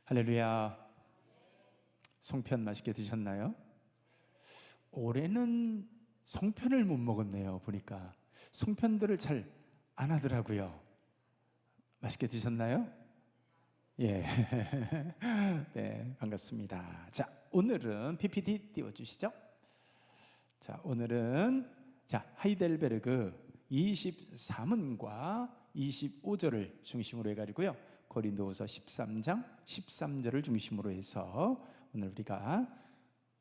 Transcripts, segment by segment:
할렐루야. 송편 맛있게 드셨나요? 올해는 송편을 못 먹었네요. 보니까 송편들을 잘 안 하더라고요. 맛있게 드셨나요? 예. 네, 반갑습니다. 자, 오늘은 PPT 띄워주시죠. 자, 오늘은 하이델베르그 23문과 25절을 중심으로 해가지고요, 고린도후서 13장 13절을 중심으로 해서 오늘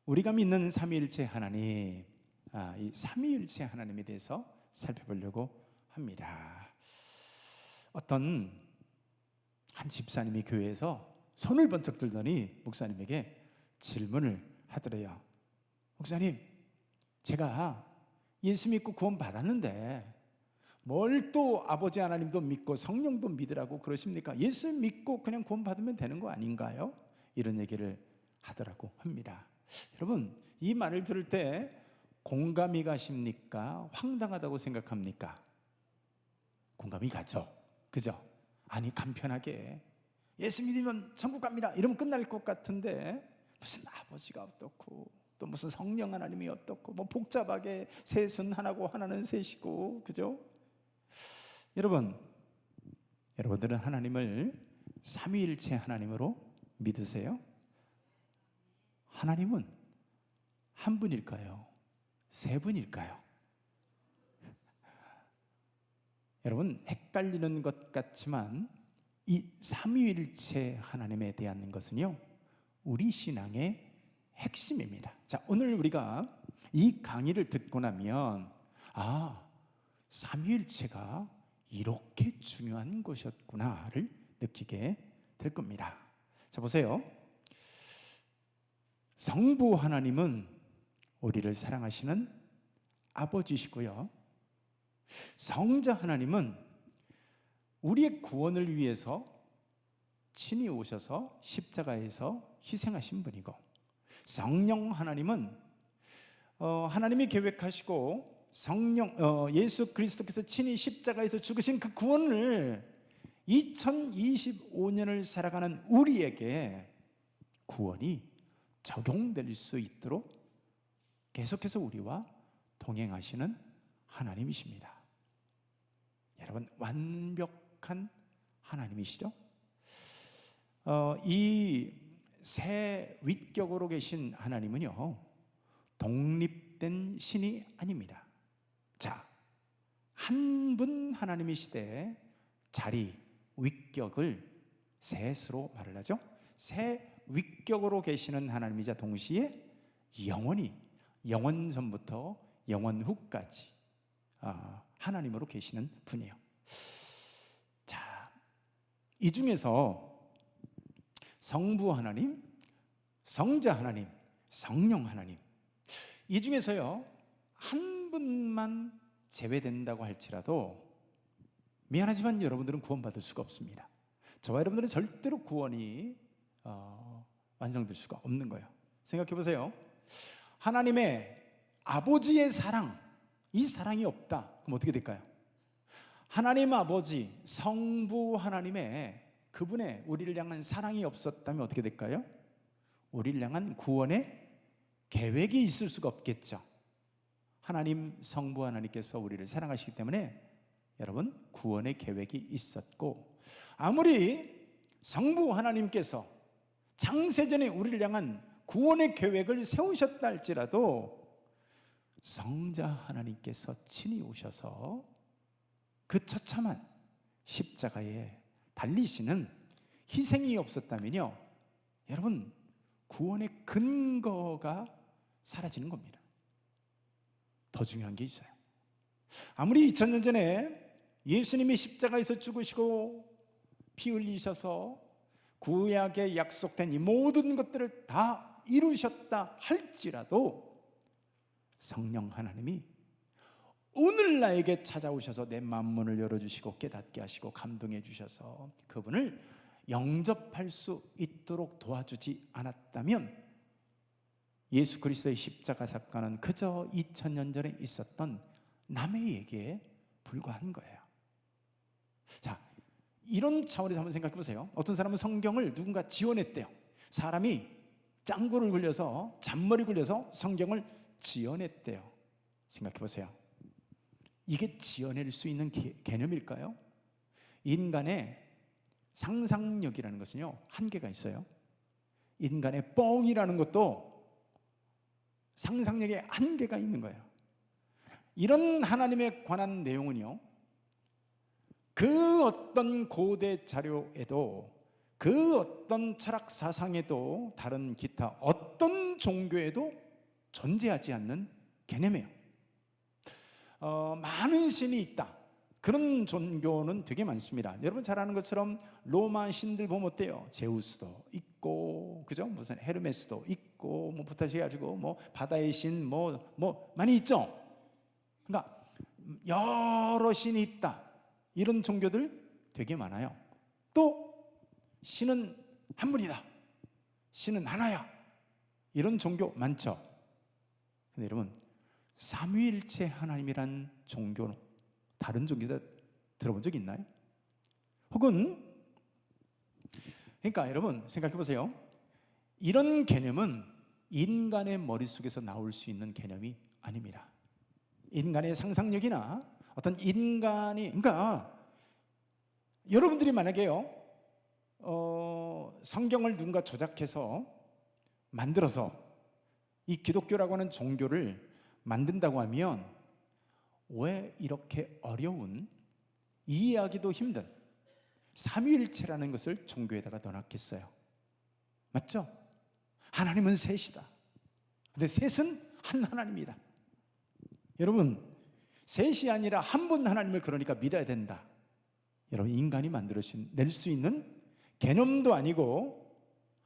우리가 믿는 삼위일체 하나님, 이 삼위일체 하나님에 대해서 살펴보려고 합니다. 어떤 한 집사님이 교회에서 손을 번쩍 들더니 목사님에게 질문을 하더래요. 목사님, 제가 예수 믿고 구원 받았는데 뭘 또 아버지 하나님도 믿고 성령도 믿으라고 그러십니까? 예수 믿고 그냥 구원 받으면 되는 거 아닌가요? 이런 얘기를 하더라고 합니다. 여러분, 이 말을 들을 때 공감이 가십니까? 황당하다고 생각합니까? 공감이 가죠. 그죠? 아니, 간편하게 예수 믿으면 천국 갑니다 이러면 끝날 것 같은데, 무슨 아버지가 어떻고 또 무슨 성령 하나님이 어떻고 뭐 복잡하게 셋은 하나고 하나는 셋이고, 그죠? 여러분들은 하나님을 삼위일체 하나님으로 믿으세요? 하나님은 한 분일까요? 세 분일까요? 여러분, 헷갈리는 것 같지만 이 삼위일체 하나님에 대한 것은요, 우리 신앙의 핵심입니다. 자, 오늘 우리가 이 강의를 듣고 나면 삼위일체가 이렇게 중요한 것이었구나를 느끼게 될 겁니다. 자, 보세요. 성부 하나님은 우리를 사랑하시는 아버지시고요, 성자 하나님은 우리의 구원을 위해서 친히 오셔서 십자가에서 희생하신 분이고, 성령 하나님은 하나님이 계획하시고 예수 그리스도께서 친히 십자가에서 죽으신 그 구원을 2025년을 살아가는 우리에게 구원이 적용될 수 있도록 계속해서 우리와 동행하시는 하나님이십니다. 여러분, 완벽한 하나님이시죠? 이 새 윗격으로 계신 하나님은요, 독립된 신이 아닙니다. 자, 한 분 하나님이시되 자리, 윗격을 셋으로 말을 하죠. 새 윗격으로 계시는 하나님이자 동시에 영원히, 영원 전부터 영원 후까지 하나님으로 계시는 분이에요. 자, 이 중에서 성부 하나님, 성자 하나님, 성령 하나님, 이 중에서요 한 분만 제외된다고 할지라도 미안하지만 여러분들은 구원받을 수가 없습니다. 저와 여러분들은 절대로 구원이 완성될 수가 없는 거예요. 생각해 보세요. 하나님의 아버지의 사랑, 이 사랑이 없다. 그럼 어떻게 될까요? 하나님 아버지, 성부 하나님의 그분의 우리를 향한 사랑이 없었다면 어떻게 될까요? 우리를 향한 구원의 계획이 있을 수가 없겠죠. 하나님, 성부 하나님께서 우리를 사랑하시기 때문에 여러분, 구원의 계획이 있었고, 아무리 성부 하나님께서 창세전에 우리를 향한 구원의 계획을 세우셨다 할지라도 성자 하나님께서 친히 오셔서 그 처참한 십자가에 달리시는 희생이 없었다면요, 여러분, 구원의 근거가 사라지는 겁니다. 더 중요한 게 있어요. 아무리 2000년 전에 예수님이 십자가에서 죽으시고 피 흘리셔서 구약에 약속된 이 모든 것들을 다 이루셨다 할지라도 성령 하나님이 오늘 나에게 찾아오셔서 내 만문을 열어주시고 깨닫게 하시고 감동해 주셔서 그분을 영접할 수 있도록 도와주지 않았다면 예수 그리스도의 십자가 사건은 그저 2000년 전에 있었던 남의 얘기에 불과한 거예요. 자, 이런 차원에서 한번 생각해 보세요. 어떤 사람은 성경을 누군가 지어냈대요. 사람이 짱구를 굴려서, 잔머리 굴려서 성경을 지어냈대요. 생각해 보세요. 이게 지어낼 수 있는 개념일까요? 인간의 상상력이라는 것은요, 한계가 있어요. 인간의 뻥이라는 것도 상상력에 한계가 있는 거예요. 이런 하나님에 관한 내용은요, 그 어떤 고대 자료에도, 그 어떤 철학 사상에도, 다른 기타 어떤 종교에도 존재하지 않는 개념이에요. 많은 신이 있다, 그런 종교는 되게 많습니다. 여러분 잘 아는 것처럼 로마 신들 보면 어때요? 제우스도 있고, 그죠? 무슨 헤르메스도 있고, 뭐 부터 해가지고 뭐 바다의 신, 뭐 많이 있죠. 그러니까 여러 신이 있다, 이런 종교들 되게 많아요. 또 신은 한 분이다, 신은 하나야, 이런 종교 많죠. 근데 여러분, 삼위일체 하나님이란 종교는, 다른 종교에서 들어본 적 있나요? 혹은, 그러니까 여러분 생각해 보세요. 이런 개념은 인간의 머릿속에서 나올 수 있는 개념이 아닙니다. 인간의 상상력이나 어떤 인간이, 그러니까 여러분들이 만약에요, 성경을 누군가 조작해서 만들어서 이 기독교라고 하는 종교를 만든다고 하면 왜 이렇게 어려운, 이해하기도 힘든 삼위일체라는 것을 종교에다가 넣어놨겠어요? 맞죠? 하나님은 셋이다. 근데 셋은 한 하나님이다. 여러분, 셋이 아니라 한 분 하나님을 그러니까 믿어야 된다. 여러분, 인간이 만들어낼 수 있는 개념도 아니고,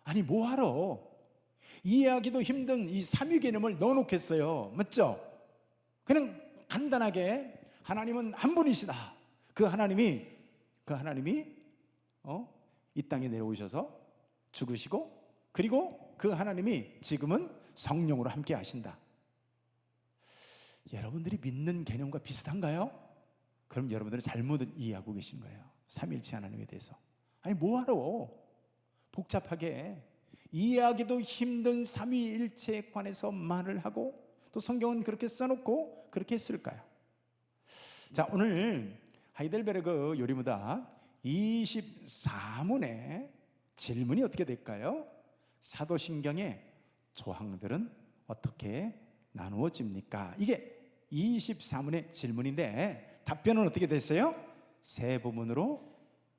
아니 뭐하러 이해하기도 힘든 이 삼위 개념을 넣어놓겠어요? 맞죠? 그냥 간단하게 하나님은 한 분이시다. 그 하나님이 이 땅에 내려오셔서 죽으시고, 그리고 그 하나님이 지금은 성령으로 함께 하신다. 여러분들이 믿는 개념과 비슷한가요? 그럼 여러분들은 잘못 이해하고 계신 거예요, 삼위일체 하나님에 대해서. 아니 뭐하러 복잡하게 이해하기도 힘든 삼위일체에 관해서 말을 하고, 또 성경은 그렇게 써놓고 그렇게 했을까요? 자, 오늘 하이델베르그 요리무다 24문의 질문이 어떻게 될까요? 사도신경의 조항들은 어떻게 나누어집니까? 이게 24문의 질문인데 답변은 어떻게 됐어요? 세 부분으로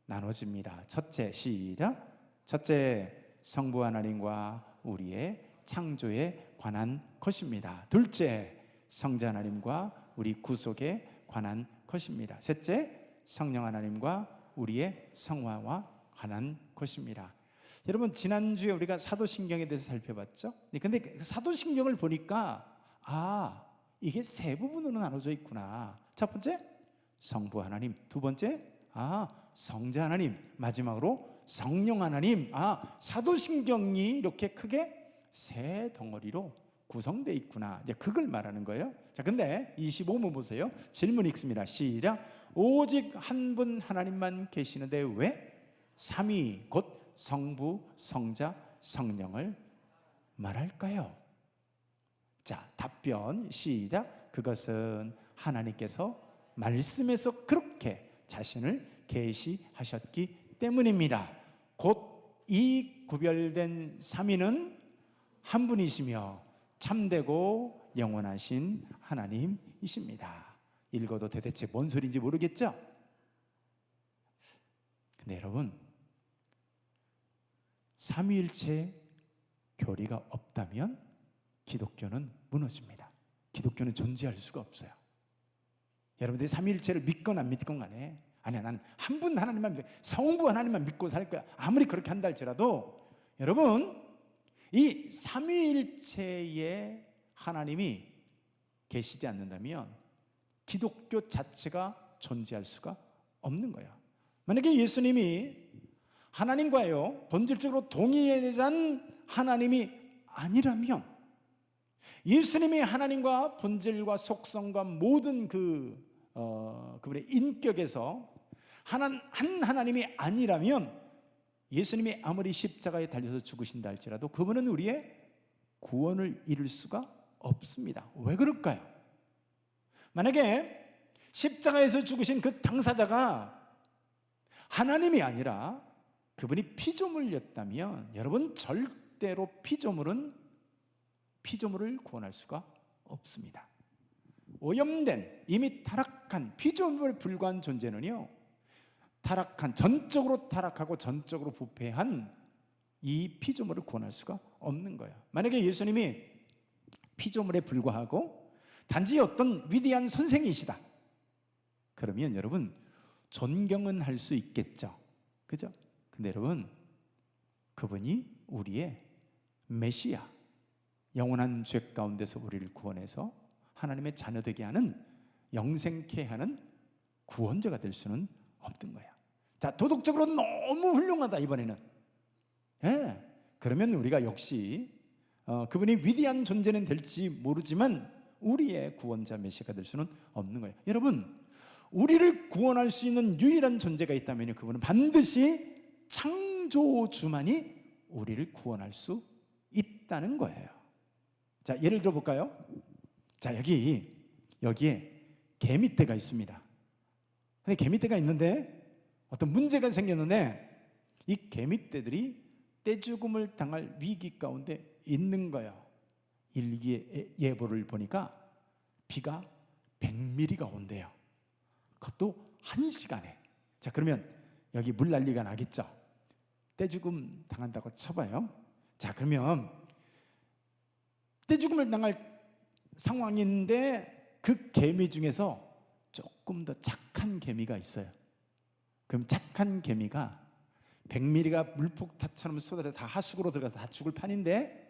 나눠집니다. 첫째, 시작. 첫째, 성부 하나님과 우리의 창조에 관한 것입니다. 둘째, 성자 하나님과 우리 구속에 관한 것입니다. 셋째, 성령 하나님과 우리의 성화와 관한 것입니다. 여러분, 지난주에 우리가 사도신경에 대해서 살펴봤죠? 근데 사도신경을 보니까 이게 세 부분으로 나눠져 있구나. 첫 번째, 성부 하나님. 두 번째, 성자 하나님. 마지막으로 성령 하나님. 사도신경이 이렇게 크게 세 덩어리로 구성되어 있구나. 이제 그걸 말하는 거예요. 자, 근데 25문 보세요. 질문 읽습니다. 시작. 오직 한 분 하나님만 계시는데 왜 삼위 곧 성부, 성자, 성령을 말할까요? 자, 답변 시작. 그것은 하나님께서 말씀에서 그렇게 자신을 계시하셨기 때문입니다. 곧 이 구별된 삼위는 한 분이시며 참되고 영원하신 하나님이십니다. 읽어도 도대체 뭔 소리인지 모르겠죠? 근데 여러분, 삼위일체 교리가 없다면 기독교는 무너집니다. 기독교는 존재할 수가 없어요. 여러분들이 삼위일체를 믿건 안 믿건 간에, 아니야, 나는 한 분 하나님만 믿고, 성부 하나님만 믿고 살 거야, 아무리 그렇게 한다 할지라도, 여러분, 이 삼위일체의 하나님이 계시지 않는다면 기독교 자체가 존재할 수가 없는 거야. 만약에 예수님이 하나님과요 본질적으로 동일한 하나님이 아니라면, 예수님이 하나님과 본질과 속성과 모든 그분의 인격에서 한 하나님이 아니라면 예수님이 아무리 십자가에 달려서 죽으신다 할지라도 그분은 우리의 구원을 이룰 수가 없습니다. 왜 그럴까요? 만약에 십자가에서 죽으신 그 당사자가 하나님이 아니라 그분이 피조물이었다면 여러분, 절대로 피조물을 구원할 수가 없습니다. 오염된, 이미 타락한 피조물에 불과한 존재는요, 전적으로 타락하고 전적으로 부패한 이 피조물을 구원할 수가 없는 거예요. 만약에 예수님이 피조물에 불과하고 단지 어떤 위대한 선생이시다, 그러면 여러분 존경은 할 수 있겠죠, 그죠? 근데 여러분, 그분이 우리의 메시아, 영원한 죄 가운데서 우리를 구원해서 하나님의 자녀되게 하는, 영생케 하는 구원자가 될 수는 없는 거야. 자, 도덕적으로 너무 훌륭하다 이번에는. 그러면 우리가 역시 그분이 위대한 존재는 될지 모르지만 우리의 구원자 메시아가 될 수는 없는 거예요. 여러분, 우리를 구원할 수 있는 유일한 존재가 있다면 그분은 반드시 창조주만이 우리를 구원할 수 있다는 거예요. 자, 예를 들어 볼까요? 자, 여기에 개미떼가 있습니다. 근데 개미떼가 있는데 어떤 문제가 생겼는데 이 개미떼들이 떼죽음을 당할 위기 가운데 있는 거예요. 일기예 예보를 보니까 비가 100mm가 온대요. 그것도 1시간에. 자, 그러면 여기 물난리가 나겠죠. 떼죽음 당한다고 쳐봐요. 자, 그러면 떼죽음을 당할 상황인데 그 개미 중에서 조금 더 착한 개미가 있어요. 그럼 착한 개미가 100mm가 물폭탄처럼 쏟아져 다 하수구로 들어가서 다 죽을 판인데,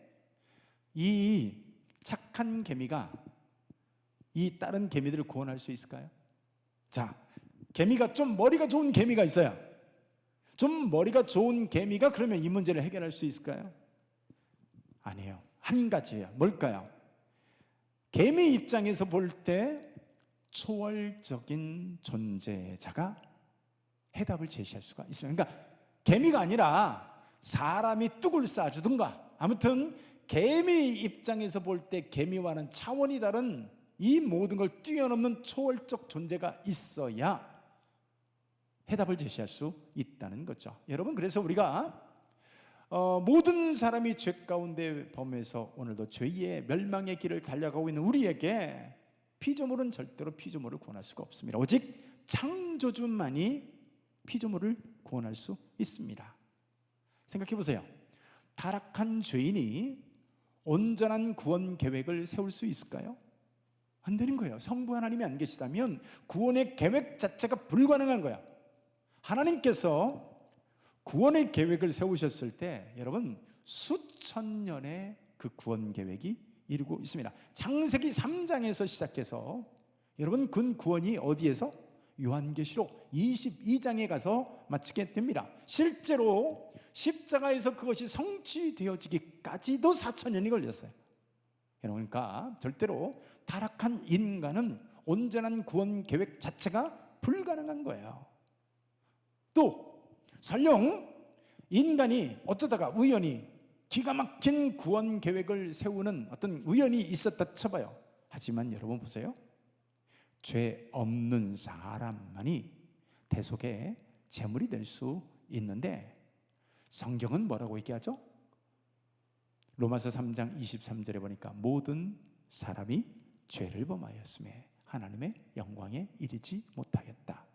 이 착한 개미가 이 다른 개미들을 구원할 수 있을까요? 자, 개미가 좀 머리가 좋은 개미가 있어요. 좀 머리가 좋은 개미가 그러면 이 문제를 해결할 수 있을까요? 아니에요. 한 가지예요. 뭘까요? 개미 입장에서 볼 때 초월적인 존재자가 해답을 제시할 수가 있습니다. 그러니까 개미가 아니라 사람이 뚝을 쏴주든가, 아무튼 개미 입장에서 볼 때 개미와는 차원이 다른 이 모든 걸 뛰어넘는 초월적 존재가 있어야 해답을 제시할 수 있다는 거죠. 여러분, 그래서 우리가 모든 사람이 죄 가운데 범해서 오늘도 죄의 멸망의 길을 달려가고 있는 우리에게 피조물은 절대로 피조물을 구원할 수가 없습니다. 오직 창조주만이 피조물을 구원할 수 있습니다. 생각해 보세요. 타락한 죄인이 온전한 구원 계획을 세울 수 있을까요? 안 되는 거예요. 성부 하나님이 안 계시다면 구원의 계획 자체가 불가능한 거야. 하나님께서 구원의 계획을 세우셨을 때 여러분, 수천 년의 그 구원 계획이 이루고 있습니다. 창세기 3장에서 시작해서 여러분, 그 구원이 어디에서? 요한계시록 22장에 가서 마치게 됩니다. 실제로 십자가에서 그것이 성취되어지기까지도 4,000년이 걸렸어요. 그러니까 절대로 타락한 인간은 온전한 구원 계획 자체가 불가능한 거예요. 또 설령 인간이 어쩌다가 우연히 기가 막힌 구원 계획을 세우는 어떤 우연이 있었다 쳐봐요. 하지만 여러분 보세요. 죄 없는 사람만이 대속의 제물이 될 수 있는데, 성경은 뭐라고 얘기하죠? 로마서 3장 23절에 보니까 모든 사람이 죄를 범하였음에 하나님의 영광에 이르지 못하였다.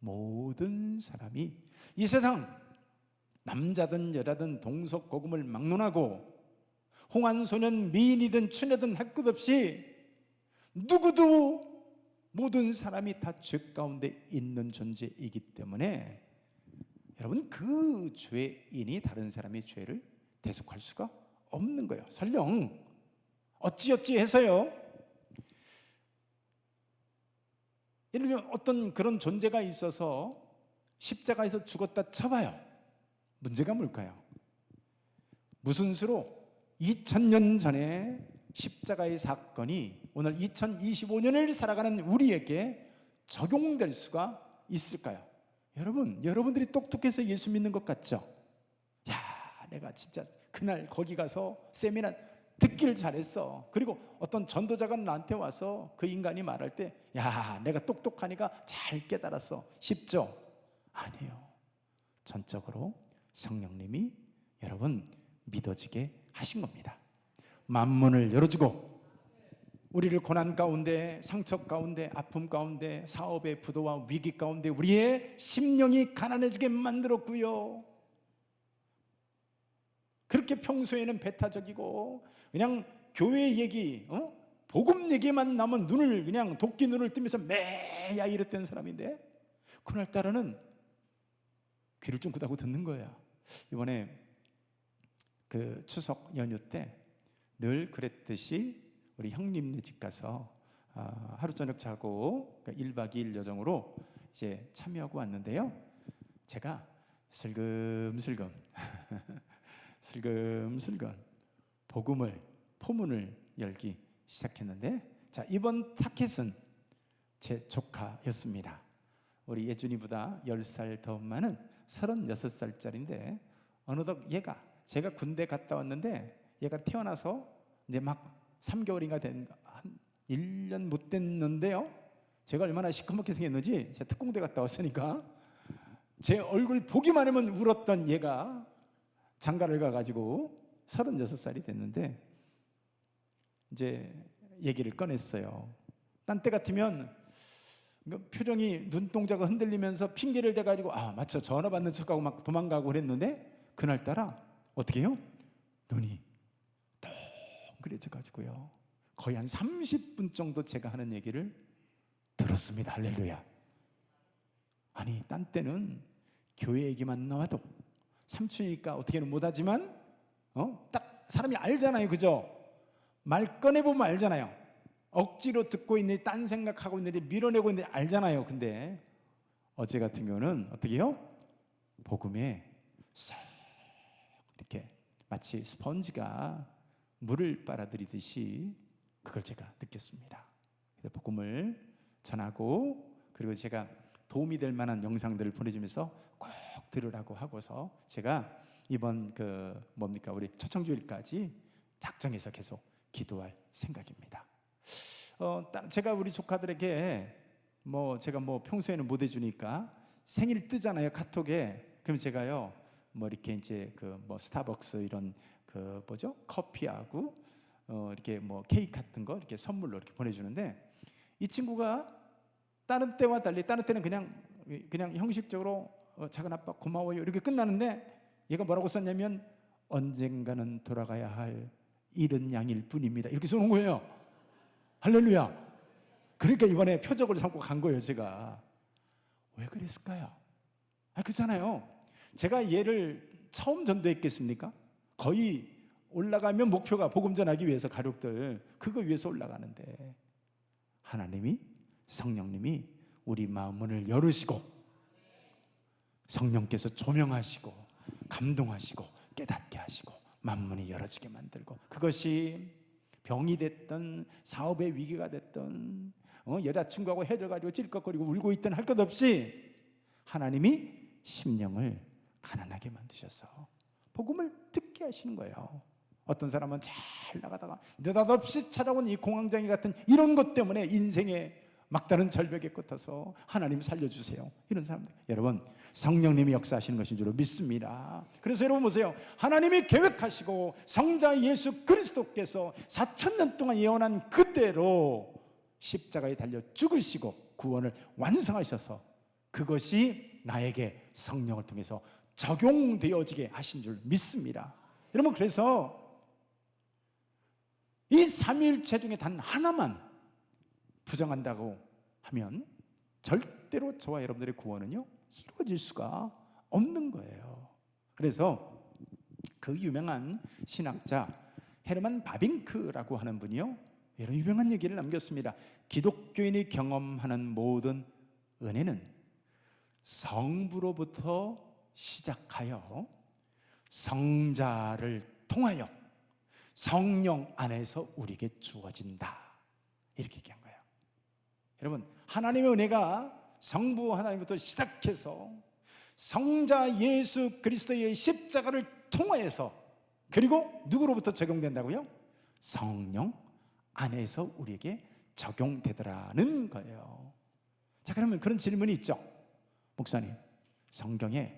모든 사람이, 이 세상 남자든 여자든 동석고금을 막론하고 홍안소년 미인이든 추녀든 할 것 없이 누구도, 모든 사람이 다 죄 가운데 있는 존재이기 때문에 여러분, 그 죄인이 다른 사람의 죄를 대속할 수가 없는 거예요. 설령 어찌어찌 해서요, 예를 들면 어떤 그런 존재가 있어서 십자가에서 죽었다 쳐봐요. 문제가 뭘까요? 무슨 수로 2000년 전에 십자가의 사건이 오늘 2025년을 살아가는 우리에게 적용될 수가 있을까요? 여러분들이 똑똑해서 예수 믿는 것 같죠? 야, 내가 진짜 그날 거기 가서 세미나 듣기를 잘했어. 그리고 어떤 전도자가 나한테 와서 그 인간이 말할 때, 야, 내가 똑똑하니까 잘 깨달았어. 쉽죠? 아니에요. 전적으로 성령님이 여러분 믿어지게 하신 겁니다. 만문을 열어주고 우리를 고난 가운데, 상처 가운데, 아픔 가운데, 사업의 부도와 위기 가운데 우리의 심령이 가난해지게 만들었고요. 그렇게 평소에는 배타적이고 그냥 교회 얘기, 복음 얘기만 나면 눈을 그냥 도끼 눈을 뜨면서 매야 이랬던 사람인데, 그날따라는 귀를 쫑긋하고 듣는 거야. 이번에 그 추석 연휴 때 늘 그랬듯이 우리 형님네 집 가서 하루 저녁 자고 1박 2일 여정으로 이제 참여하고 왔는데요. 제가 슬금슬금 슬금슬금 복음을 포문을 열기 시작했는데, 자, 이번 타켓은 제 조카였습니다. 우리 예준이보다 10살 더 많은 36살짜리인데 어느덧 얘가, 제가 군대 갔다 왔는데 얘가 태어나서 이제 막 3개월인가 된, 한 1년 못 됐는데요, 제가 얼마나 시커멓게 생겼는지, 제가 특공대 갔다 왔으니까 제 얼굴 보기만 하면 울었던 얘가 장가를 가가지고 36살이 됐는데 이제 얘기를 꺼냈어요. 딴 때 같으면 표정이, 눈동자가 흔들리면서 핑계를 대가지고 맞죠, 전화 받는 척하고 막 도망가고 그랬는데, 그날따라 어떻게 해요? 눈이 동그래져가지고요, 거의 한 30분 정도 제가 하는 얘기를 들었습니다. 할렐루야. 아니, 딴 때는 교회 얘기만 나와도 삼촌이니까 어떻게는 못하지만 딱 사람이 알잖아요, 그죠? 말 꺼내보면 알잖아요. 억지로 듣고 있는데, 딴 생각하고 있는데, 밀어내고 있는데 알잖아요. 근데 어제 같은 경우는 어떻게 해요? 복음에 쏙 이렇게 마치 스펀지가 물을 빨아들이듯이 그걸 제가 느꼈습니다. 그래서 복음을 전하고, 그리고 제가 도움이 될 만한 영상들을 보내주면서 꼭 들으라고 하고서 제가 이번 우리 초청주일까지 작정해서 계속 기도할 생각입니다. 제가 우리 조카들에게 제가 평소에는 못 해주니까 생일 뜨잖아요, 카톡에. 그럼 제가요 이렇게 이제 스타벅스 이런 커피하고 이렇게 케이크 같은 거 이렇게 선물로 이렇게 보내주는데, 이 친구가 다른 때와 달리, 다른 때는 그냥 형식적으로 작은 아빠 고마워요 이렇게 끝나는데, 얘가 뭐라고 썼냐면 언젠가는 돌아가야 할 이른 양일 뿐입니다 이렇게 써놓은 거예요. 할렐루야. 그러니까 이번에 표적을 삼고 간 거예요. 제가 왜 그랬을까요? 그렇잖아요. 제가 얘를 처음 전도했겠습니까? 거의 올라가면 목표가 복음 전하기 위해서 가족들 그거 위해서 올라가는데, 하나님이, 성령님이 우리 마음문을 열으시고 성령께서 조명하시고 감동하시고 깨닫게 하시고 만문이 열어지게 만들고, 그것이 병이 됐던, 사업의 위기가 됐던, 여자친구하고 헤어져가지고 찔꺽거리고 울고 있던 할 것 없이 하나님이 심령을 가난하게 만드셔서 복음을 듣게 하시는 거예요. 어떤 사람은 잘 나가다가 느닷없이 찾아온 이 공황장애 같은 이런 것 때문에 인생의 막다른 절벽에 꽂혀서 하나님 살려주세요 이런 사람들, 여러분 성령님이 역사하시는 것인 줄 믿습니다. 그래서 여러분 보세요, 하나님이 계획하시고 성자 예수 그리스도께서 4,000년 동안 예언한 그대로 십자가에 달려 죽으시고 구원을 완성하셔서 그것이 나에게 성령을 통해서 적용되어지게 하신 줄 믿습니다. 여러분, 그래서 이 삼위일체 중에 단 하나만 부정한다고 하면 절대로 저와 여러분들의 구원은요 이루어질 수가 없는 거예요. 그래서 그 유명한 신학자 헤르만 바빙크라고 하는 분이요, 이런 유명한 얘기를 남겼습니다. 기독교인이 경험하는 모든 은혜는 성부로부터 시작하여 성자를 통하여 성령 안에서 우리에게 주어진다 이렇게 얘기한 거예요. 여러분, 하나님의 은혜가 성부 하나님부터 시작해서 성자 예수 그리스도의 십자가를 통하여서, 그리고 누구로부터 적용된다고요? 성령 안에서 우리에게 적용되더라는 거예요. 자, 그러면 그런 질문이 있죠. 목사님, 성경에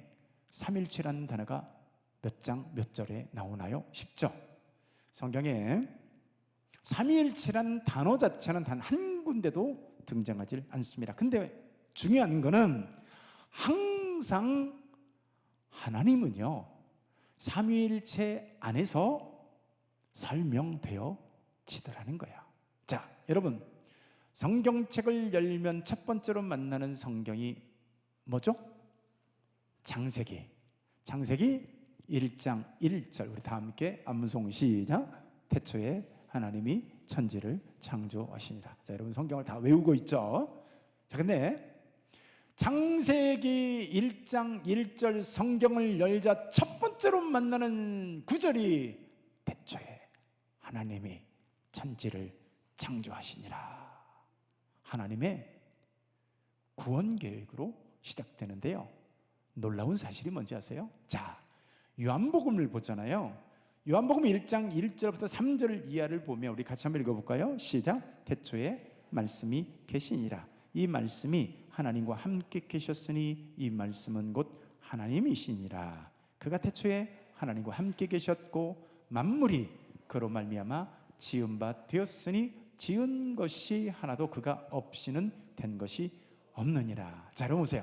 삼일체라는 단어가 몇 장 몇 절에 나오나요? 쉽죠? 성경에 삼위일체라는 단어 자체는 단 한 군데도 등장하지 않습니다. 근데 중요한 거는 항상 하나님은요, 삼위일체 안에서 설명되어지더라는 거야. 자, 여러분, 성경책을 열면 첫 번째로 만나는 성경이 뭐죠? 창세기. 창세기 1장 1절. 우리 다 함께 암송 시작. 태초에 하나님이 천지를 창조하시니라. 자, 여러분 성경을 다 외우고 있죠? 자, 근데 창세기 1장 1절 성경을 열자 첫 번째로 만나는 구절이 태초에 하나님이 천지를 창조하시니라. 하나님의 구원 계획으로 시작되는데요, 놀라운 사실이 뭔지 아세요? 자, 요한복음을 보잖아요. 요한복음 1장 1절부터 3절 이하를 보면 우리 같이 한번 읽어볼까요? 시작. 태초에 말씀이 계시니라. 이 말씀이 하나님과 함께 계셨으니 이 말씀은 곧 하나님이시니라. 그가 태초에 하나님과 함께 계셨고 만물이 그로 말미암아 지은 바 되었으니 지은 것이 하나도 그가 없이는 된 것이 없느니라. 자, 여러분 보세요.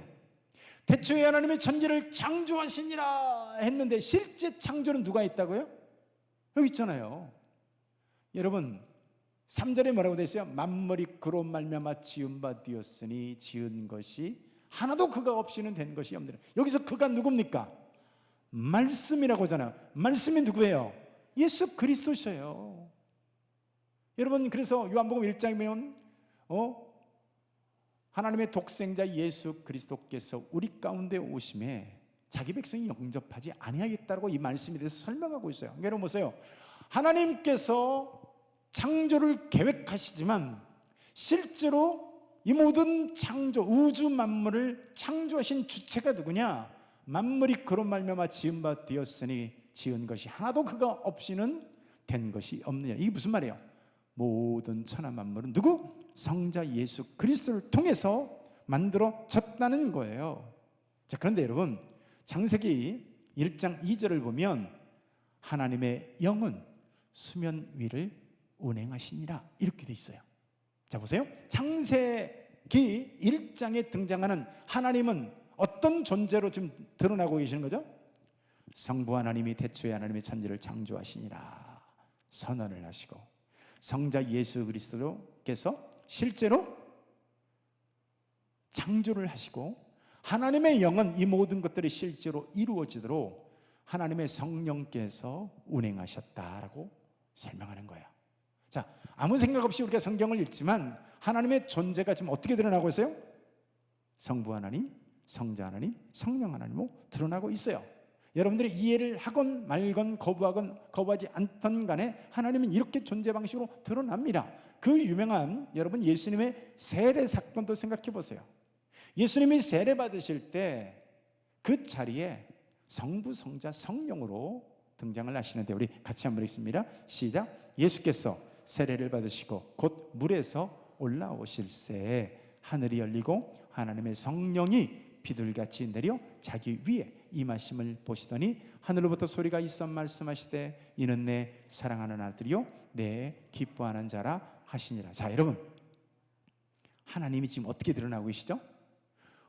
태초에 하나님의 천지를 창조하시니라 했는데 실제 창조는 누가 있다고요? 여기 있잖아요. 여러분 3절에 뭐라고 되어 있어요? 만물이 그로 말미암아 지은 바 되었으니 지은 것이 하나도 그가 없이는 된 것이 없느니라. 여기서 그가 누굽니까? 말씀이라고 하잖아요. 말씀이 누구예요? 예수 그리스도셔요. 여러분, 그래서 요한복음 1장에 보면 하나님의 독생자 예수 그리스도께서 우리 가운데 오심에 자기 백성이 영접하지 아니하겠다고 이 말씀에 대해서 설명하고 있어요. 여러분 보세요. 하나님께서 창조를 계획하시지만 실제로 이 모든 창조, 우주 만물을 창조하신 주체가 누구냐? 만물이 그로 말미암아 지은 바 되었으니 지은 것이 하나도 그가 없이는 된 것이 없느냐. 이게 무슨 말이에요? 모든 천하 만물은 누구? 성자 예수 그리스도를 통해서 만들어졌다는 거예요. 자, 그런데 여러분 창세기 1장 2절을 보면 하나님의 영은 수면 위를 운행하시니라 이렇게 돼 있어요. 자, 보세요. 창세기 1장에 등장하는 하나님은 어떤 존재로 지금 드러나고 계시는 거죠? 성부 하나님이 태초에 하나님의 천지를 창조하시니라 선언을 하시고, 성자 예수 그리스도께서 실제로 창조를 하시고, 하나님의 영은 이 모든 것들이 실제로 이루어지도록 하나님의 성령께서 운행하셨다라고 설명하는 거예요. 자, 아무 생각 없이 우리가 성경을 읽지만 하나님의 존재가 지금 어떻게 드러나고 있어요? 성부 하나님, 성자 하나님, 성령 하나님으로 드러나고 있어요. 여러분들이 이해를 하건 말건 거부하지 않던 간에 하나님은 이렇게 존재 방식으로 드러납니다. 그 유명한 여러분 예수님의 세례 사건도 생각해 보세요. 예수님이 세례 받으실 때 그 자리에 성부, 성자, 성령으로 등장을 하시는데 우리 같이 한번 읽습니다. 시작. 예수께서 세례를 받으시고 곧 물에서 올라오실새 하늘이 열리고 하나님의 성령이 비둘기같이 내려 자기 위에 임하심을 보시더니 하늘로부터 소리가 있어 말씀하시되 이는 내 사랑하는 아들이요 내 기뻐하는 자라 하시니라. 자, 여러분 하나님이 지금 어떻게 드러나고 계시죠?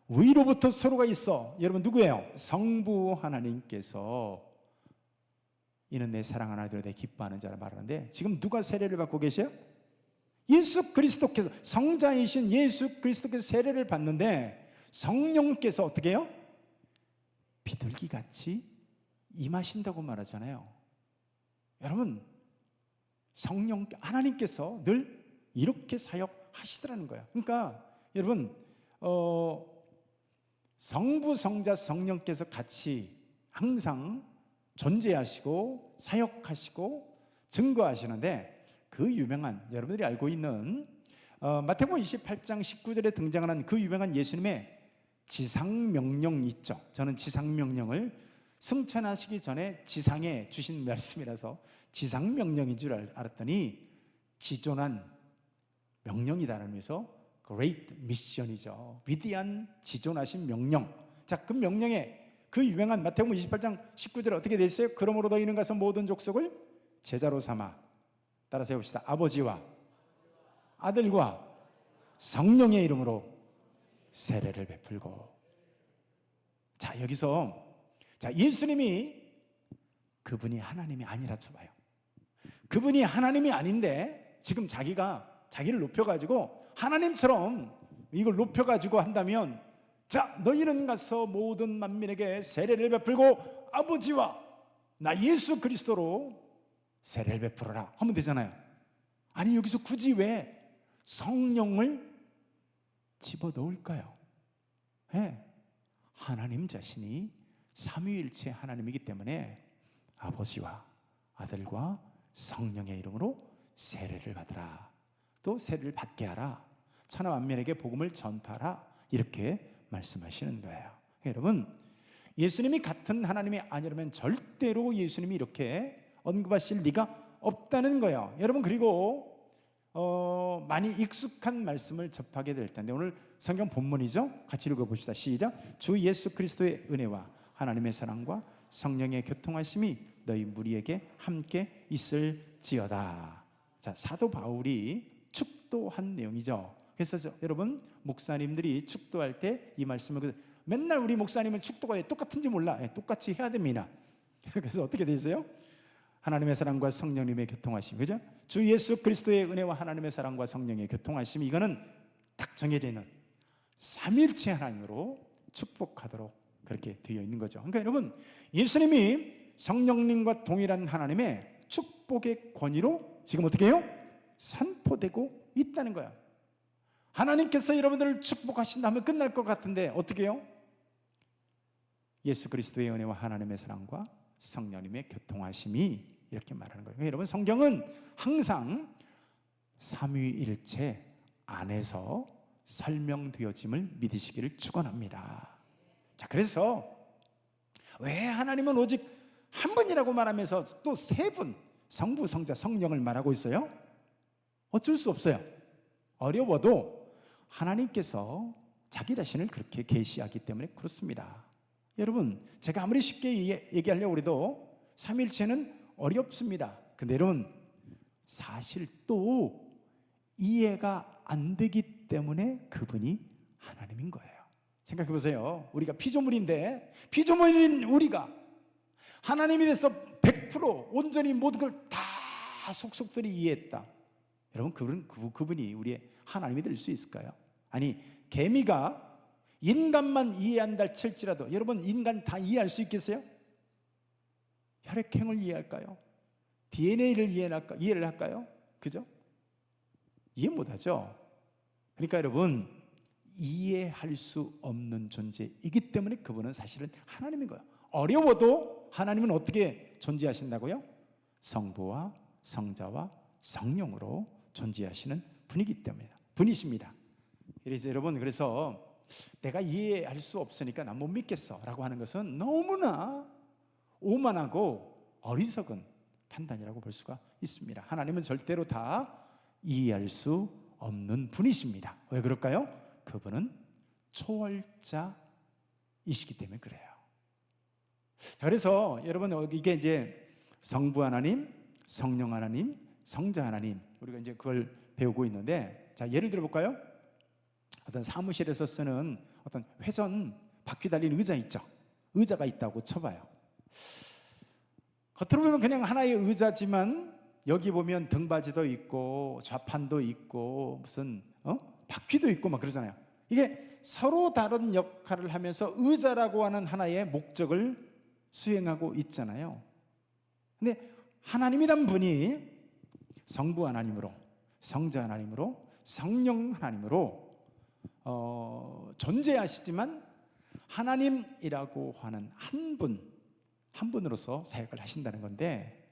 위로부터 소리가 있어. 여러분 누구예요? 성부 하나님께서 이는 내 사랑하는 아들이요 내 기뻐하는 자라 말하는데 지금 누가 세례를 받고 계세요? 예수 그리스도께서, 성자이신 예수 그리스도께서 세례를 받는데 성령께서 어떻게 해요? 비둘기같이 임하신다고 말하잖아요. 여러분 성령 하나님께서 늘 이렇게 사역하시더라는 거예요. 그러니까 여러분 성부, 성자, 성령께서 같이 항상 존재하시고 사역하시고 증거하시는데 그 유명한 여러분들이 알고 있는 마태복음 28장 19절에 등장하는 그 유명한 예수님의 지상명령 있죠. 저는 지상명령을 승천하시기 전에 지상에 주신 말씀이라서 지상명령인 줄 알았더니 지존한 명령이다라는 의미에서 Great Mission이죠. 위대한 지존하신 명령. 자, 그 명령에 그 유명한 마태복음 28장 19절 어떻게 돼 있어요? 그러므로 너희는 가서 모든 족속을 제자로 삼아, 따라서 해봅시다. 아버지와 아들과 성령의 이름으로 세례를 베풀고. 자, 여기서 자, 예수님이 그분이 하나님이 아니라 쳐봐요. 그분이 하나님이 아닌데 지금 자기가 자기를 높여가지고 하나님처럼 이걸 높여가지고 한다면, 자, 너희는 가서 모든 만민에게 세례를 베풀고 아버지와 나 예수 그리스도로 세례를 베풀어라 하면 되잖아요. 아니, 여기서 굳이 왜 성령을 집어넣을까요? 네. 하나님 자신이 삼위일체 하나님이기 때문에 아버지와 아들과 성령의 이름으로 세례를 받으라, 또 세례를 받게 하라, 천하 만민에게 복음을 전파하라, 이렇게 말씀하시는 거예요. 여러분, 예수님이 같은 하나님이 아니라면 절대로 예수님이 이렇게 언급하실 리가 없다는 거예요. 여러분, 그리고 많이 익숙한 말씀을 접하게 될 텐데 오늘 성경 본문이죠. 같이 읽어봅시다. 시작. 주 예수 그리스도의 은혜와 하나님의 사랑과 성령의 교통하심이 너희 무리에게 함께 있을지어다. 자, 사도 바울이 축도한 내용이죠. 그래서 여러분, 목사님들이 축도할 때 이 말씀을 맨날 우리 목사님은 축도가 왜 똑같은지 몰라. 똑같이 해야 됩니다. 그래서 어떻게 되세요? 하나님의 사랑과 성령님의 교통하심, 그죠? 주 예수 그리스도의 은혜와 하나님의 사랑과 성령의 교통하심, 이거는 딱 정해져 있는 삼일체 하나님으로 축복하도록 그렇게 되어 있는 거죠. 그러니까 여러분, 예수님이 성령님과 동일한 하나님의 축복의 권위로 지금 어떻게 해요? 선포되고 있다는 거야. 하나님께서 여러분들을 축복하신다면 끝날 것 같은데 어떻게 해요? 예수 그리스도의 은혜와 하나님의 사랑과 성령님의 교통하심이, 이렇게 말하는 거예요. 여러분, 성경은 항상 삼위일체 안에서 설명되어짐을 믿으시기를 축원합니다. 자, 그래서 왜 하나님은 오직 한 분이라고 말하면서 또 세 분, 성부, 성자, 성령을 말하고 있어요? 어쩔 수 없어요. 어려워도 하나님께서 자기 자신을 그렇게 계시하기 때문에 그렇습니다. 여러분, 제가 아무리 쉽게 얘기하려고 해도 삼일체는 어렵습니다. 근데 여러분, 사실 또 이해가 안 되기 때문에 그분이 하나님인 거예요. 생각해 보세요. 우리가 피조물인데, 피조물인 우리가 하나님이 돼서 100% 온전히 모든 걸 다 속속들이 이해했다. 여러분, 그분이 우리의 하나님이 될 수 있을까요? 아니, 개미가 인간만 이해한다 칠지라도 여러분, 인간 다 이해할 수 있겠어요? 혈액형을 이해할까요? DNA를 이해를 할까요? 그죠? 이해 못하죠. 그러니까 여러분, 이해할 수 없는 존재이기 때문에 그분은 사실은 하나님인 거예요. 어려워도 하나님은 어떻게 존재하신다고요? 성부와 성자와 성령으로 존재하시는 분이십니다. 그래서 여러분, 그래서 내가 이해할 수 없으니까 난 못 믿겠어 라고 하는 것은 너무나 오만하고 어리석은 판단이라고 볼 수가 있습니다. 하나님은 절대로 다 이해할 수 없는 분이십니다. 왜 그럴까요? 그분은 초월자이시기 때문에 그래요. 자, 그래서 여러분, 이게 이제 성부 하나님, 성령 하나님, 성자 하나님, 우리가 이제 그걸 배우고 있는데, 자, 예를 들어 볼까요? 어떤 사무실에서 쓰는 어떤 회전 바퀴 달린 의자 있죠. 의자가 있다고 쳐봐요. 겉으로 보면 그냥 하나의 의자지만 여기 보면 등받이도 있고 좌판도 있고 무슨 바퀴도 있고 막 그러잖아요. 이게 서로 다른 역할을 하면서 의자라고 하는 하나의 목적을 수행하고 있잖아요. 근데 하나님이란 분이 성부 하나님으로, 성자 하나님으로, 성령 하나님으로 존재하시지만 하나님이라고 하는 한 분으로서 사역을 하신다는 건데,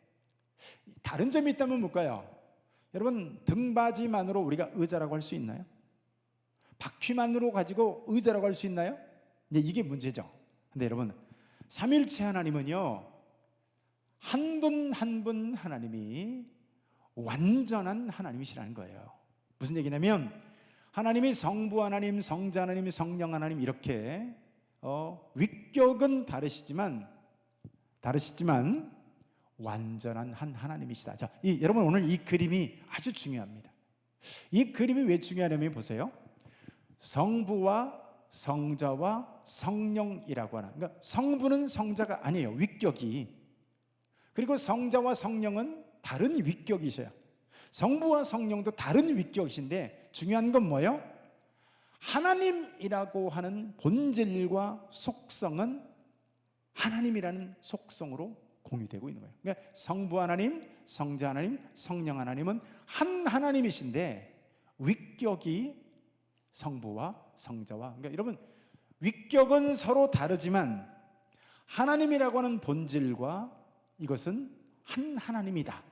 다른 점이 있다면 뭘까요? 여러분, 등받이만으로 우리가 의자라고 할 수 있나요? 바퀴만으로 가지고 의자라고 할 수 있나요? 이제 이게 문제죠. 근데 여러분, 삼일체 하나님은요, 한 분 한 분 하나님이 완전한 하나님이시라는 거예요. 무슨 얘기냐면, 하나님이 성부 하나님, 성자 하나님, 성령 하나님 이렇게 위격은 다르시지만 완전한 한 하나님이시다. 자, 여러분, 오늘 이 그림이 아주 중요합니다. 이 그림이 왜 중요하냐면 보세요. 성부와 성자와 성령이라고 하는, 그러니까 성부는 성자가 아니에요, 위격이. 그리고 성자와 성령은 다른 위격이셔요. 성부와 성령도 다른 위격이신데 중요한 건 뭐예요? 하나님이라고 하는 본질과 속성은 하나님이라는 속성으로 공유되고 있는 거예요. 그러니까 성부 하나님, 성자 하나님, 성령 하나님은 한 하나님이신데 위격이 성부와 성자와, 그러니까 여러분, 위격은 서로 다르지만 하나님이라고 하는 본질과 이것은 한 하나님이다.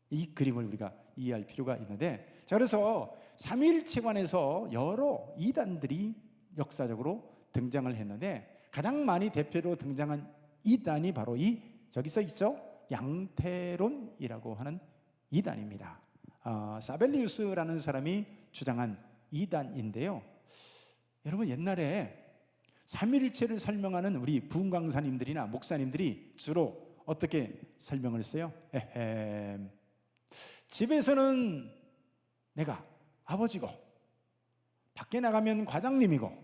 이 그림을 우리가 이해할 필요가 있는데, 자, 그래서 삼위일체관에서 여러 이단들이 역사적으로 등장을 했는데, 가장 많이 대표로 등장한 이단이 바로 저기 써 있죠? 양태론이라고 하는 이단입니다. 사벨리우스라는 사람이 주장한 이단인데요. 여러분, 옛날에 삼위일체를 설명하는 우리 부흥 강사님들이나 목사님들이 주로 어떻게 설명을 했어요? 집에서는 내가 아버지고, 밖에 나가면 과장님이고,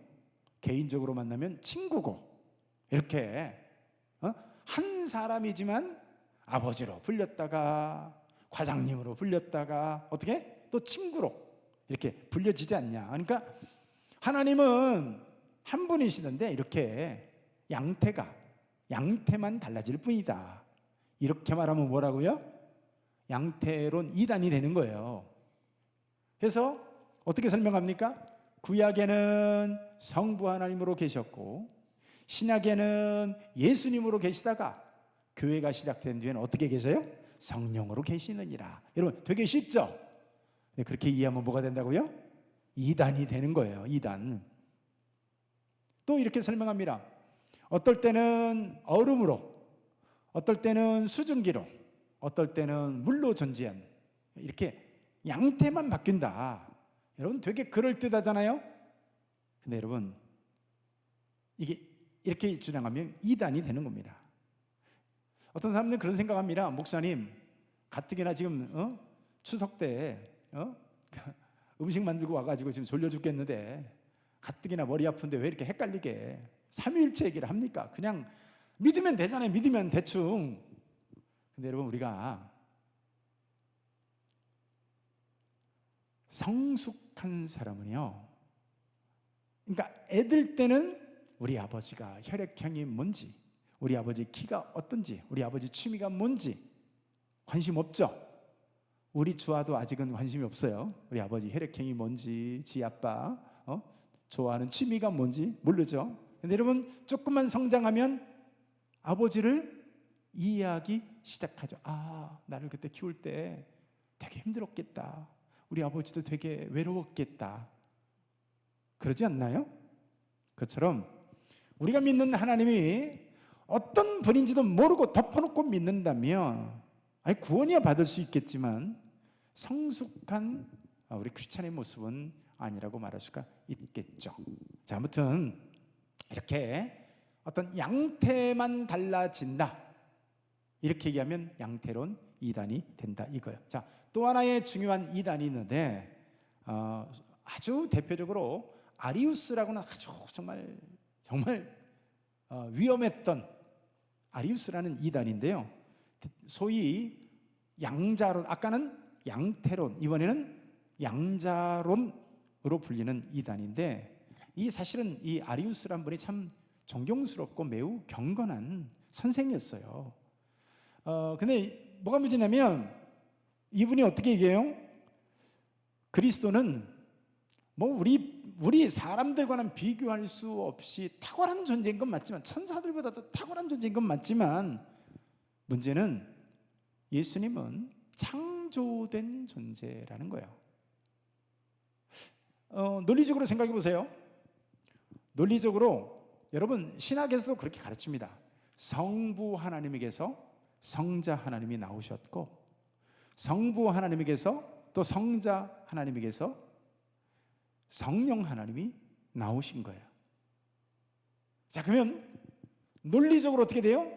개인적으로 만나면 친구고, 이렇게 한 사람이지만 아버지로 불렸다가 과장님으로 불렸다가 어떻게 또 친구로 이렇게 불려지지 않냐. 그러니까 하나님은 한 분이시던데 이렇게 양태만 달라질 뿐이다. 이렇게 말하면 뭐라고요? 양태론 이단이 되는 거예요. 그래서 어떻게 설명합니까? 구약에는 성부 하나님으로 계셨고, 신약에는 예수님으로 계시다가 교회가 시작된 뒤에는 어떻게 계세요? 성령으로 계시느니라. 여러분, 되게 쉽죠? 그렇게 이해하면 뭐가 된다고요? 이단이 되는 거예요. 이단. 또 이렇게 설명합니다. 어떨 때는 얼음으로, 어떨 때는 수증기로, 어떨 때는 물로 존재한, 이렇게 양태만 바뀐다. 여러분, 되게 그럴듯하잖아요? 근데 여러분, 이게 이렇게 주장하면 이단이 되는 겁니다. 어떤 사람들은 그런 생각합니다. 목사님, 가뜩이나 지금 추석 때 음식 만들고 와가지고 지금 졸려 죽겠는데, 가뜩이나 머리 아픈데 왜 이렇게 헷갈리게 삼위일체 얘기를 합니까? 그냥 믿으면 되잖아요. 믿으면 대충. 근데 여러분, 우리가 성숙한 사람은요, 그러니까 애들 때는 우리 아버지가 혈액형이 뭔지, 우리 아버지 키가 어떤지, 우리 아버지 취미가 뭔지 관심 없죠? 우리 주아도 아직은 관심이 없어요. 우리 아버지 혈액형이 뭔지, 지 아빠 좋아하는 취미가 뭔지 모르죠. 근데 여러분, 조금만 성장하면 아버지를 이해하기 시작하죠. 나를 그때 키울 때 되게 힘들었겠다. 우리 아버지도 되게 외로웠겠다. 그러지 않나요? 그처럼 우리가 믿는 하나님이 어떤 분인지도 모르고 덮어놓고 믿는다면, 구원이야 받을 수 있겠지만 성숙한 우리 크리스찬의 모습은 아니라고 말할 수가 있겠죠. 자, 아무튼 이렇게 어떤 양태만 달라진다, 이렇게 얘기하면 양태론 이단이 된다 이거예요. 자, 또 하나의 중요한 이단이 있는데, 아주 대표적으로 아리우스라고는 아주 정말 위험했던 아리우스라는 이단인데요. 소위 양자론, 아까는 양태론, 이번에는 양자론으로 불리는 이단인데, 사실은 이 아리우스란 분이 참 존경스럽고 매우 경건한 선생이었어요. 근데 뭐가 문제냐면, 이분이 어떻게 얘기해요? 그리스도는 우리 사람들과는 비교할 수 없이 탁월한 존재인 건 맞지만, 천사들보다도 탁월한 존재인 건 맞지만, 문제는 예수님은 창조된 존재라는 거예요. 논리적으로 생각해 보세요. 논리적으로 여러분 신학에서도 그렇게 가르칩니다. 성부 하나님에게서 성자 하나님이 나오셨고, 성부 하나님에게서 또 성자 하나님에게서 성령 하나님이 나오신 거예요. 자, 그러면 논리적으로 어떻게 돼요?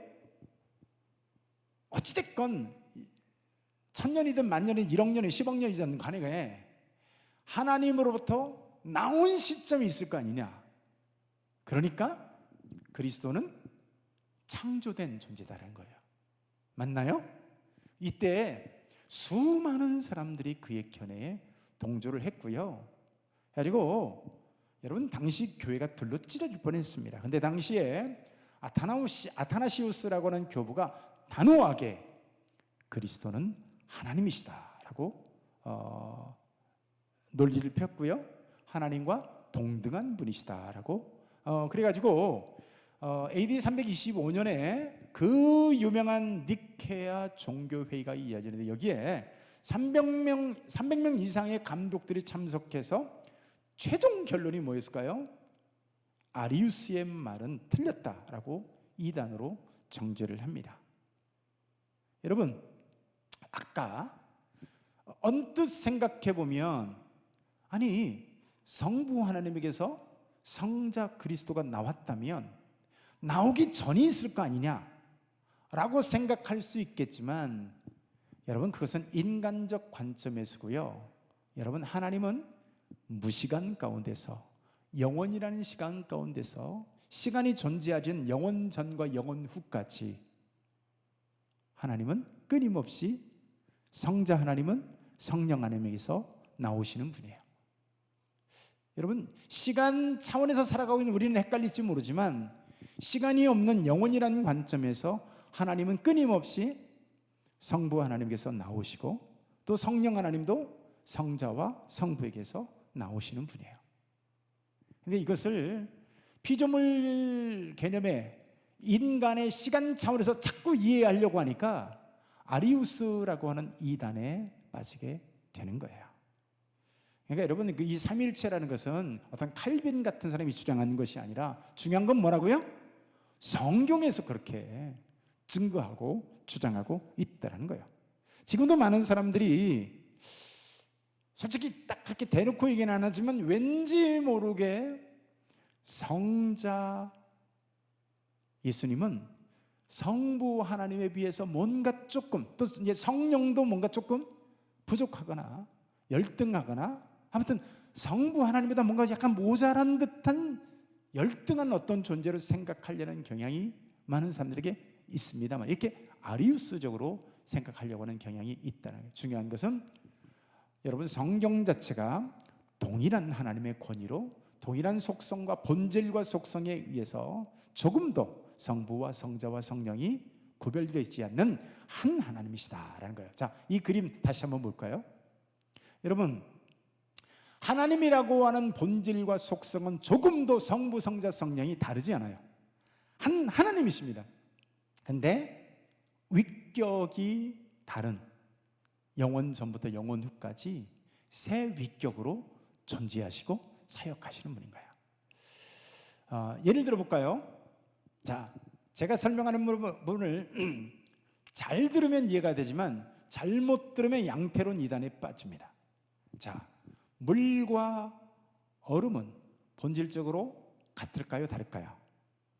어찌됐건 천년이든 만년이든 1억 년이든 10억 년이든 간에 하나님으로부터 나온 시점이 있을 거 아니냐. 그러니까 그리스도는 창조된 존재다라는 거예요. 맞나요? 이때 수많은 사람들이 그의 견해에 동조를 했고요. 그리고 여러분 당시 교회가 둘로 찢어질 뻔했습니다. 근데 당시에 아타나시우스라고 하는 교부가 단호하게 그리스도는 하나님이시다라고 논리를 폈고요. 하나님과 동등한 분이시다라고 그래가지고 AD 325년에 그 유명한 니케아 종교회의가 이어지는데 여기에 300명 이상의 감독들이 참석해서 최종 결론이 뭐였을까요? 아리우스의 말은 틀렸다라고 이단으로 정죄를 합니다. 여러분 아까 언뜻 생각해 보면 아니 성부 하나님에게서 성자 그리스도가 나왔다면 나오기 전이 있을 거 아니냐라고 생각할 수 있겠지만 여러분 그것은 인간적 관점에서고요. 여러분 하나님은 무시간 가운데서 영원이라는 시간 가운데서 시간이 존재하진 영원 전과 영원 후까지 하나님은 끊임없이 성자 하나님은 성령 하나님에게서 나오시는 분이에요. 여러분 시간 차원에서 살아가고 있는 우리는 헷갈릴지 모르지만 시간이 없는 영원이라는 관점에서 하나님은 끊임없이 성부 하나님께서 나오시고 또 성령 하나님도 성자와 성부에게서 나오시는 분이에요. 근데 이것을 피조물 개념의 인간의 시간 차원에서 자꾸 이해하려고 하니까 아리우스라고 하는 이단에 빠지게 되는 거예요. 그러니까 여러분 이 삼위일체라는 것은 어떤 칼빈 같은 사람이 주장하는 것이 아니라 중요한 건 뭐라고요? 성경에서 그렇게 증거하고 주장하고 있다는 거예요. 지금도 많은 사람들이 솔직히 딱 그렇게 대놓고 얘기는 안 하지만 왠지 모르게 성자 예수님은 성부 하나님에 비해서 뭔가 조금 또 이제 성령도 뭔가 조금 부족하거나 열등하거나 아무튼 성부 하나님보다 뭔가 약간 모자란 듯한 열등한 어떤 존재로 생각하려는 경향이 많은 사람들에게 있습니다만 이렇게 아리우스적으로 생각하려고 하는 경향이 있다는 거예요. 중요한 것은 여러분 성경 자체가 동일한 하나님의 권위로 동일한 속성과 본질과 속성에 의해서 조금도 성부와 성자와 성령이 구별되지 않는 한 하나님이시다라는 거예요. 자, 이 그림 다시 한번 볼까요? 여러분 하나님이라고 하는 본질과 속성은 조금도 성부, 성자, 성령이 다르지 않아요. 한 하나님이십니다. 근데 위격이 다른 영원 전부터 영원 후까지 새 위격으로 존재하시고 사역하시는 분인 거예요. 예를 들어 볼까요? 자, 제가 설명하는 부분을 잘 들으면 이해가 되지만 잘못 들으면 양태론 이단에 빠집니다. 자, 물과 얼음은 본질적으로 같을까요? 다를까요?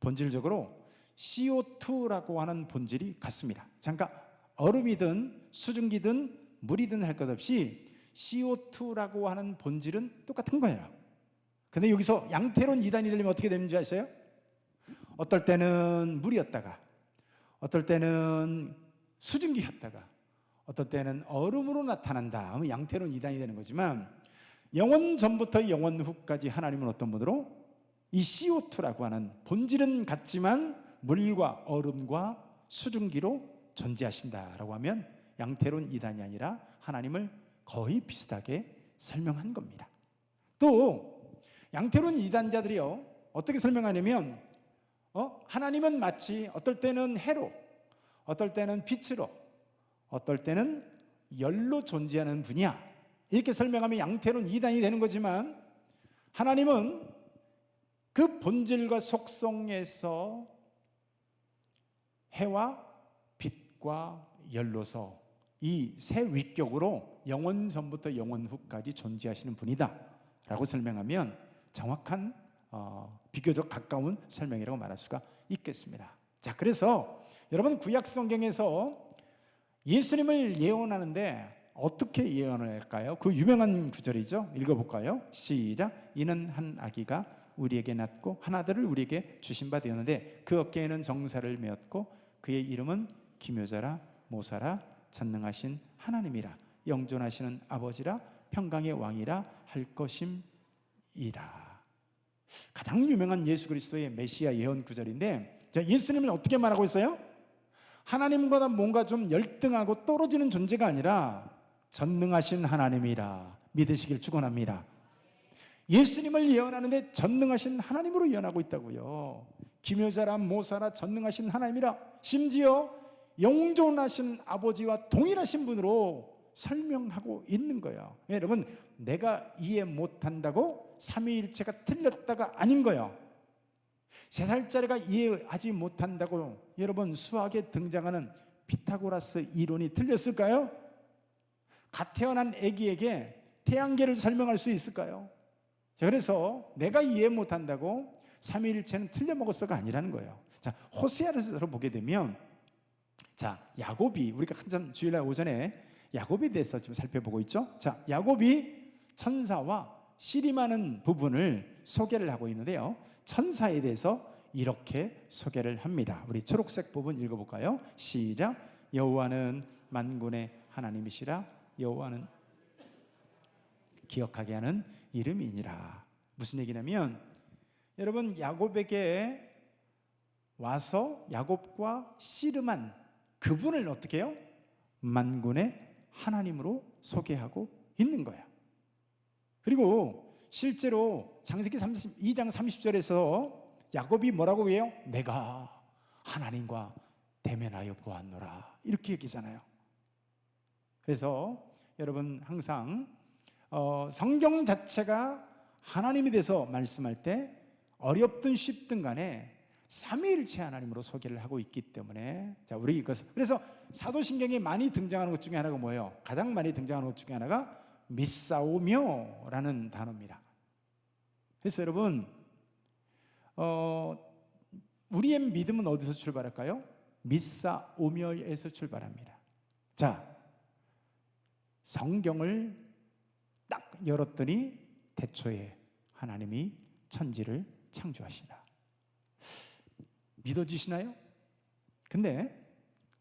본질적으로 CO2라고 하는 본질이 같습니다. 잠깐 얼음이든 수증기든 물이든 할 것 없이 CO2라고 하는 본질은 똑같은 거예요. 근데 여기서 양태론 이단이 되려면 어떻게 되는지 아세요? 어떨 때는 물이었다가 어떨 때는 수증기였다가 어떨 때는 얼음으로 나타난다 하면 양태론 이단이 되는 거지만 영원 전부터 영원 후까지 하나님은 어떤 분으로 이 CO2라고 하는 본질은 같지만 물과 얼음과 수증기로 존재하신다라고 하면 양태론 이단이 아니라 하나님을 거의 비슷하게 설명한 겁니다. 또 양태론 이단자들이요 어떻게 설명하냐면 하나님은 마치 어떨 때는 해로 어떨 때는 빛으로 어떨 때는 열로 존재하는 분이야 이렇게 설명하면 양태론 이단이 되는 거지만 하나님은 그 본질과 속성에서 해와 빛과 열로서 이 세 위격으로 영원 전부터 영원 후까지 존재하시는 분이다 라고 설명하면 정확한 비교적 가까운 설명이라고 말할 수가 있겠습니다. 자, 그래서 여러분 구약 성경에서 예수님을 예언하는데 어떻게 예언을 할까요? 그 유명한 구절이죠. 읽어볼까요? 시작. 이는 한 아기가 우리에게 낳고 한 아들을 우리에게 주신 바 되었는데 그 어깨에는 정사를 메었고 그의 이름은 기묘자라 모사라 전능하신 하나님이라 영존하시는 아버지라 평강의 왕이라 할 것임이라. 가장 유명한 예수 그리스도의 메시아 예언 구절인데, 자, 예수님을 어떻게 말하고 있어요? 하나님보다 뭔가 좀 열등하고 떨어지는 존재가 아니라 전능하신 하나님이라 믿으시길 축원합니다. 예수님을 예언하는데 전능하신 하나님으로 예언하고 있다고요. 기묘자라 모사라 전능하신 하나님이라, 심지어 영존하신 아버지와 동일하신 분으로 설명하고 있는 거예요. 여러분, 내가 이해 못한다고 삼위일체가 틀렸다가 아닌 거예요. 3살짜리가 이해하지 못한다고 여러분 수학에 등장하는 피타고라스 이론이 틀렸을까요? 갓 태어난 아기에게 태양계를 설명할 수 있을까요? 자, 그래서 내가 이해 못한다고 삼위일체는 틀려먹었어가 아니라는 거예요. 자, 호세아서를 보게 되면, 자, 야곱이, 우리가 한참 주일날 오전에 야곱에 대해서 지금 살펴보고 있죠. 자, 야곱이 천사와 씨름하는 부분을 소개를 하고 있는데요, 천사에 대해서 이렇게 소개를 합니다. 우리 초록색 부분 읽어볼까요? 시작. 여호와는 만군의 하나님이시라. 여호와는 기억하게 하는 이름이니라. 무슨 얘기냐면, 여러분, 야곱에게 와서 야곱과 씨름한 그분을 어떻게 해요? 만군의 하나님으로 소개하고 있는 거야. 그리고 실제로 창세기 32장 30절에서 야곱이 뭐라고 해요? 내가 하나님과 대면하여 보았노라, 이렇게 얘기잖아요. 그래서 여러분, 항상 성경 자체가 하나님에 대해서 말씀할 때 어렵든 쉽든 간에 삼위일체 하나님으로 소개를 하고 있기 때문에, 자, 우리 이것을, 그래서 사도신경에 많이 등장하는 것 중에 하나가 뭐예요? 가장 많이 등장하는 것 중에 하나가 믿사오며라는 단어입니다. 그래서 여러분, 우리의 믿음은 어디서 출발할까요? 믿사오며에서 출발합니다. 자, 성경을 딱 열었더니 태초에 하나님이 천지를 창조하시다. 믿어지시나요? 근데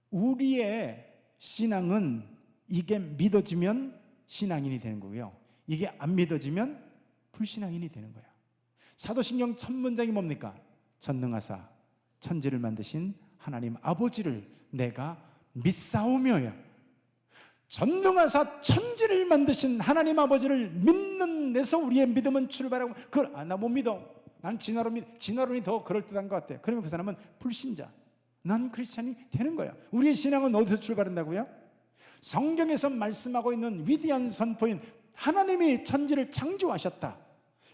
우리의 신앙은 이게 믿어지면 신앙인이 되는 거고요, 이게 안 믿어지면 불신앙인이 되는 거예요. 사도신경 첫 문장이 뭡니까? 전능하사 천지를 만드신 하나님 아버지를 내가 믿사오며요. 전능하사 천지를 만드신 하나님 아버지를 믿는 데서 우리의 믿음은 출발하고, 그걸 나 못 믿어, 난 진화론이 더 그럴듯한 것 같아, 그러면 그 사람은 불신자, 난 크리스찬이 되는 거야. 우리의 신앙은 어디서 출발한다고요? 성경에서 말씀하고 있는 위대한 선포인 하나님이 천지를 창조하셨다,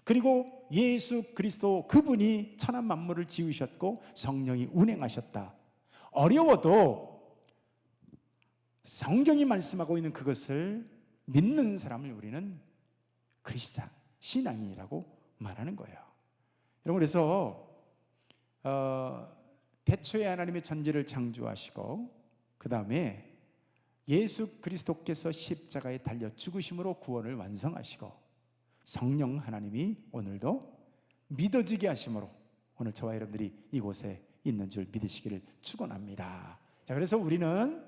그리고 예수 그리스도 그분이 천하 만물을 지으셨고 성령이 운행하셨다. 어려워도 성경이 말씀하고 있는 그것을 믿는 사람을 우리는 크리스찬, 신앙인이라고 말하는 거예요. 여러분, 그래서 태초에 하나님의 천지를 창조하시고 그 다음에 예수 그리스도께서 십자가에 달려 죽으심으로 구원을 완성하시고 성령 하나님이 오늘도 믿어지게 하심으로 오늘 저와 여러분들이 이곳에 있는 줄 믿으시기를 축원합니다. 자, 그래서 우리는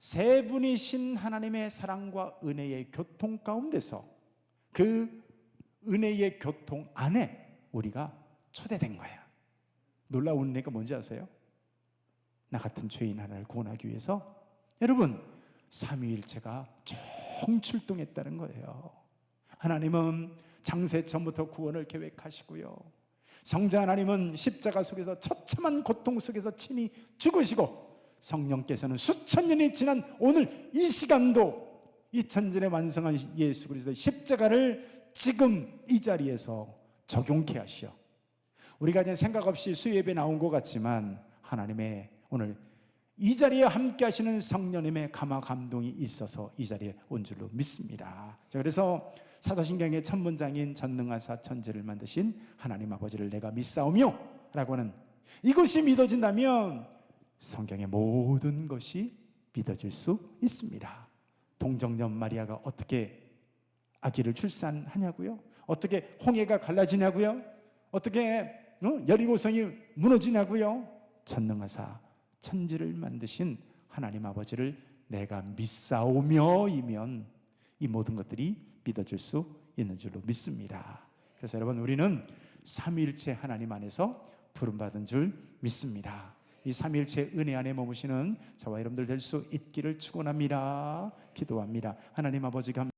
세 분이신 하나님의 사랑과 은혜의 교통 가운데서 그 은혜의 교통 안에 우리가 초대된 거야. 놀라운 은혜가 뭔지 아세요? 나 같은 죄인 하나를 구원하기 위해서 여러분 삼위일체가 총출동했다는 거예요. 하나님은 창세 전부터 구원을 계획하시고요, 성자 하나님은 십자가 속에서 처참한 고통 속에서 친히 죽으시고 성령께서는 수천 년이 지난 오늘 이 시간도 2000전에 완성한 예수 그리스도의 십자가를 지금 이 자리에서 적용케 하시어 우리가 이제 생각 없이 수요예배 나온 것 같지만 하나님의 오늘 이 자리에 함께 하시는 성령님의 감화 감동이 있어서 이 자리에 온 줄로 믿습니다. 자, 그래서 사도신경의 첫 문장인 전능하사 천지를 만드신 하나님 아버지를 내가 믿사오며 라고 하는 이것이 믿어진다면 성경의 모든 것이 믿어질 수 있습니다. 동정녀 마리아가 어떻게 아기를 출산하냐고요? 어떻게 홍해가 갈라지냐고요? 어떻게 여리고성이 무너지냐고요? 전능하사 천지를 만드신 하나님 아버지를 내가 믿사오며이면 이 모든 것들이 믿어질 수 있는 줄로 믿습니다. 그래서 여러분, 우리는 삼위일체 하나님 안에서 부름받은 줄 믿습니다. 이 삼위일체 은혜 안에 머무시는 저와 여러분들 될 수 있기를 축원합니다. 기도합니다. 하나님 아버지 감사합니다.